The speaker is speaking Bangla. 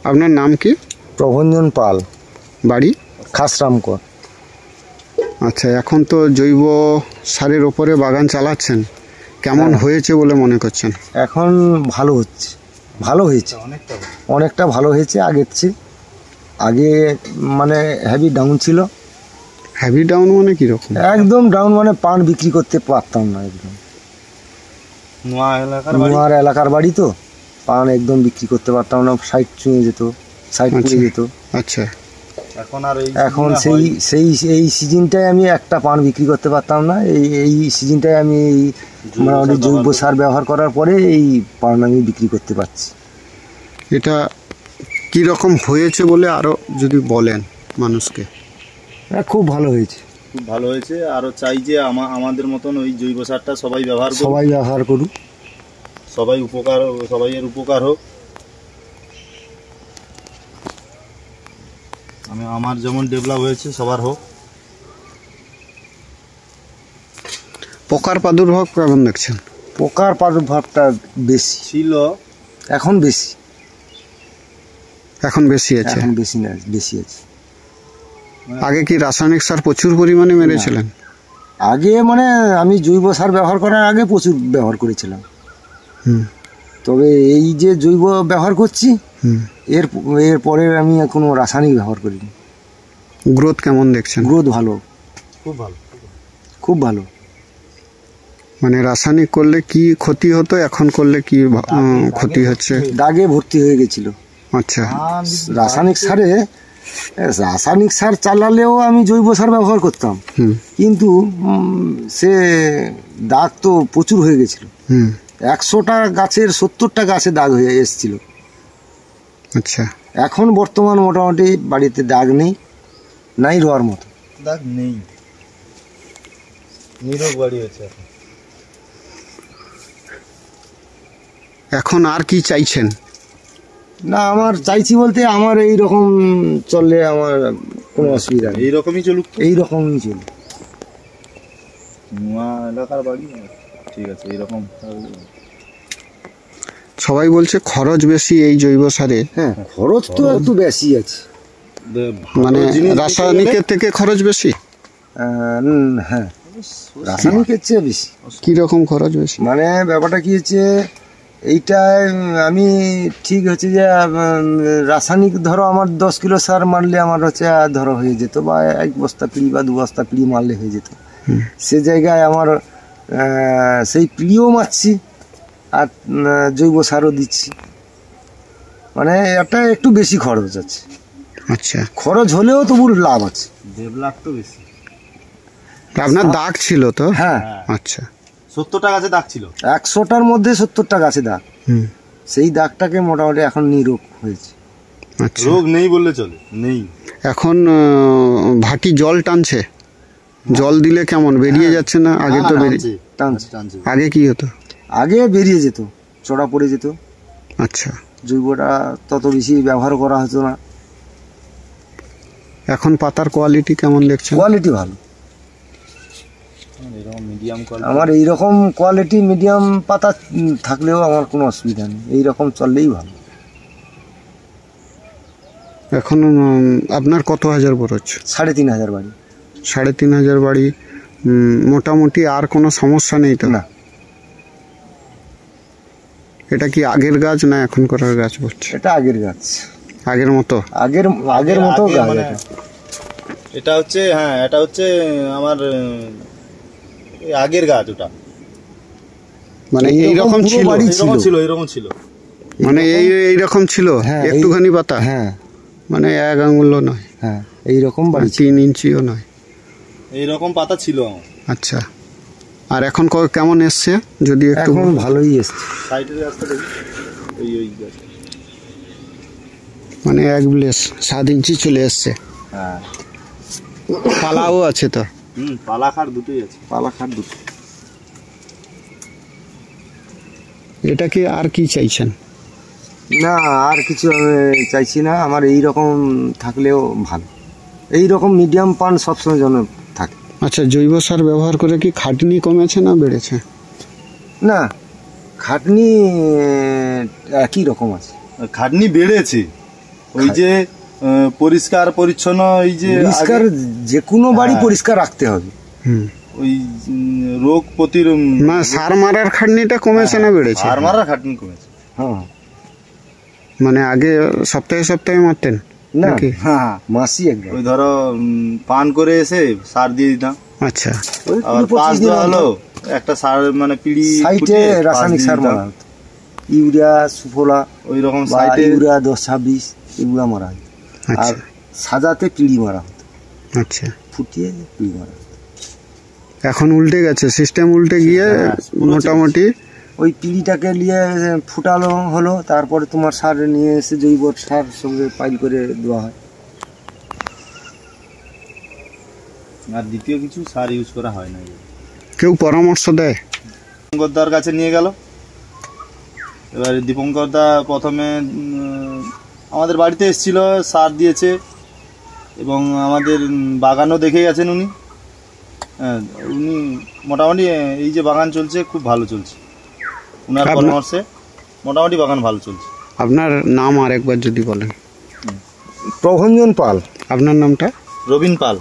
আপনার নাম কি? প্রভঞ্জন পাল, বাড়ি খাসরামকর। আচ্ছা, এখন তো জৈব সারের ওপরে বাগান চালাচ্ছেন, কেমন হয়েছে বলে মনে করছেন? এখন ভালো হচ্ছে, ভালো হয়েছে, অনেকটা ভালো হয়েছে আগের চেয়ে। আগে মানে হেভি ডাউন ছিল। হেভি ডাউন মানে কীরকম? একদম ডাউন, মানে পান বিক্রি করতে পারতাম না। একদম নোয়ার এলাকার বাড়ি তো, পান একদম বিক্রি করতে পারতাম না, সাইড ছুঁয়ে যেত, সাইড পুড়ে যেত। আচ্ছা, এখন এই সিজনটায় আমি একটা পান বিক্রি করতে পারতাম না। এই সিজনটায় আমি মোটামুটি জৈব সার ব্যবহার করার পরে এই পান আমি বিক্রি করতে পারছি। এটা কীরকম হয়েছে বলে আরও যদি বলেন মানুষকে। খুব ভালো হয়েছে, খুব ভালো হয়েছে। আরও চাই যে আমাদের মতন ওই জৈব সারটা সবাই ব্যবহার করুক, সবাইয়ের উপকার হোক। আমার যেমন ডেভেলপ হয়েছে সবার হোক। পোকার প্রাদুর্ভাব কেমন দেখছেন? পোকার প্রাদুর্ভাবটা বেশি ছিল, এখন বেশি, এখন বেশি আছে। এখন বেশি না, বেশি আছে। আগে কি রাসায়নিক সার প্রচুর পরিমাণে মেরেছিলেন? আগে মানে আমি জৈব সার ব্যবহার করার আগে প্রচুর ব্যবহার করেছিলাম। তবে এই যে জৈব ব্যবহার করছি, এর পরে আমি কোনো রাসায়নিক ব্যবহার করিনি। গ্রোথ কেমন দেখছেন? গ্রোথ ভালো, খুব ভালো, খুব ভালো। মানে রাসায়নিক করলে কি ক্ষতি হতো, এখন করলে কি ক্ষতি হচ্ছে? দাগে ভর্তি হয়ে গেছিল। আচ্ছা, রাসায়নিক সার চালালেও আমি জৈব সার ব্যবহার করতাম, কিন্তু সে দাগ তো প্রচুর হয়ে গেছিল। 100টা গাছের 70টা গাছে দাগ হয়ে এসেছিল। আচ্ছা, এখন বর্তমান মোটামুটি বাড়িতে দাগ নেই, নাই রোয়ার মতো দাগ নেই, নিরোগ বাড়ি হয়েছে। এখন আর কি চাইছেন? না, আমার চাইছি বলতে আমার এই রকম চললে আমার কোনো অসুবিধা নেই। এইরকমই চলুক, এইরকমই চলুক। নোয়া এলাকার বাড়ি, ঠিক আছে, এইরকম। সবাই বলছে খরচ বেশি এই জৈব সারে। হ্যাঁ, খরচ তো একটু বেশি আছে, মানে রাসায়নিকের থেকে খরচ বেশি। হ্যাঁ, রাসায়নিকের চেয়ে বেশি। কীরকম খরচ বেশি? মানে ব্যাপারটা কি হচ্ছে, এইটায় আমি ঠিক হচ্ছে যে রাসায়নিক ধরো আমার 10 কিলো সার মারলে আমার হচ্ছে ধরো হয়ে যেত, বা 1 বস্তা পিড়ি বা 2 বস্তা পিড়ি মারলে হয়ে যেত। সে জায়গায় আমার সেই পিড়িও মারছি আর জৈব সারও দিচ্ছি, মানে এটা একটু বেশি খরচ আছে। আচ্ছা, খরচ হলেও তবু লাভ আছে। 1.5 লাখ তো বেশি। আপনার দাগ ছিল তো? হ্যাঁ। আচ্ছা, 70টা গাছে দাগ ছিল, 100টার মধ্যে 70টা গাছে দাগ। সেই দাগটাকে মোটামুটি এখন নিরোগ হয়েছে। আচ্ছা, রোগ নেই বললে চলে, নেই। এখন ভাটি জল টানছে? জল দিলে কেমন বেরিয়ে যাচ্ছে না? আগে তো টানছে। আগে কি হতো? আগে বেরিয়ে যেত, চড়া পড়ে যেত। আচ্ছা, জৈবটা তত বেশি ব্যবহার করা হতো না। এখন পাতার কোয়ালিটি কেমন দেখছেন? কোয়ালিটি ভালো, মিডিয়াম। আমার এইরকম কোয়ালিটি মিডিয়াম পাতা থাকলেও আমার কোনো অসুবিধা নেই, এইরকম চললেই ভালো। এখন আপনার কত হাজার বরজ? 3,500 বাড়ি। 3,500 বাড়ি, মোটামুটি আর কোনো সমস্যা নেই তো? না। এটা কি আগের গাছ না এখন করার গাছ বলছে? এটা আগের গাছ, আগের মতো, আগের মতো গাছ। এটা হচ্ছে, হ্যাঁ, এটা হচ্ছে আমার আগের গাছ। ওটা মানে এইরকম ছিল, এইরকম ছিল, মানে এইরকম ছিল, একটুখানি পাতা। হ্যাঁ, মানে 1 আঙুল নয়। হ্যাঁ, এইরকম বাড়ি, 3 ইঞ্চিও নয়, এইরকম পাতা ছিল। আচ্ছা, আর এখন কেমন এসছে যদি একটু? এখন ভালোই এসছে। সাইডের রাস্তা দেখি, ওই গাছ, মানে 1 ব্লেস 7 ইঞ্চি চলে এসছে। হ্যাঁ, পালাও আছে তো? পালাখার দুটোই আছে, পালাখার দুটো। এটা কি আর কি চাইছেন? না, আর কিছু আমি চাইছি না। আমার এই রকম থাকলেও ভালো, এই রকম মিডিয়াম পান সবসময় যেন থাকে। আচ্ছা, জৈব সার ব্যবহার করে কি খাটনি কমেছে না বেড়েছে? না, খাটনি একই রকম আছে। খাটনি বেড়েছে, ওই যে পরিষ্কার পরিচ্ছন্ন, এই যে পরিষ্কার যে কোনো বাড়ি পরিষ্কার রাখতে হবে। হুম। ওই রোগ প্রতিরোধ না, সার মারার খাটনিটা কমেছে না বেড়েছে? সার মারার খাটনি কমেছে। হ্যাঁ, মানে আগে সপ্তাহে সপ্তাহে মারতেন না নাকি? হ্যাঁ, মাসি একবার। ওই ধরো পান করে এসে সার দিয়ে দিতাম, আচ্ছা। ওই আবার 20-25 পাঁচ দিন দেওয়া হলো অন্তর একটা সার, মানে পিড়ি সাইটে ফুটিয়ে রাসায়নিক পাঁচ সার দিয়ে মারা দিতাম। হতো, ইউরিয়া, সুফলা ওই রকম বা সাইটে ইউরিয়া 10-26 এগুলা মারা হতো। আর আচ্ছা সাজাতে পিড়ি মারা হতো, আচ্ছা। ফুটিয়ে পিড়ি মারা হতো। এখন উল্টে গেছে, সিস্টেম উল্টে গিয়ে পুরো মোটামুটি ওই পিড়িটাকে নিয়ে ফুটালো হলো, তারপরে তোমার সার নিয়ে এসে জৈব সার সঙ্গে পাইল করে দেওয়া হয়। আর দ্বিতীয় কিছু সার ইউজ করা হয় না। কেউ পরামর্শ দেয়? দীপঙ্করদার কাছে নিয়ে গেল। এবার দীপঙ্করদা প্রথমে আমাদের বাড়িতে এসেছিল, সার দিয়েছে এবং আমাদের বাগানও দেখে গেছেন উনি। হ্যাঁ, উনি মোটামুটি এই যে বাগান চলছে খুব ভালো চলছে, ওনার পরামর্শে মোটামুটি বাগান ভালো চলছে। আপনার নাম আর একবার যদি বলেন। প্রভঞ্জন পাল। আপনার নামটা? রবিন পাল।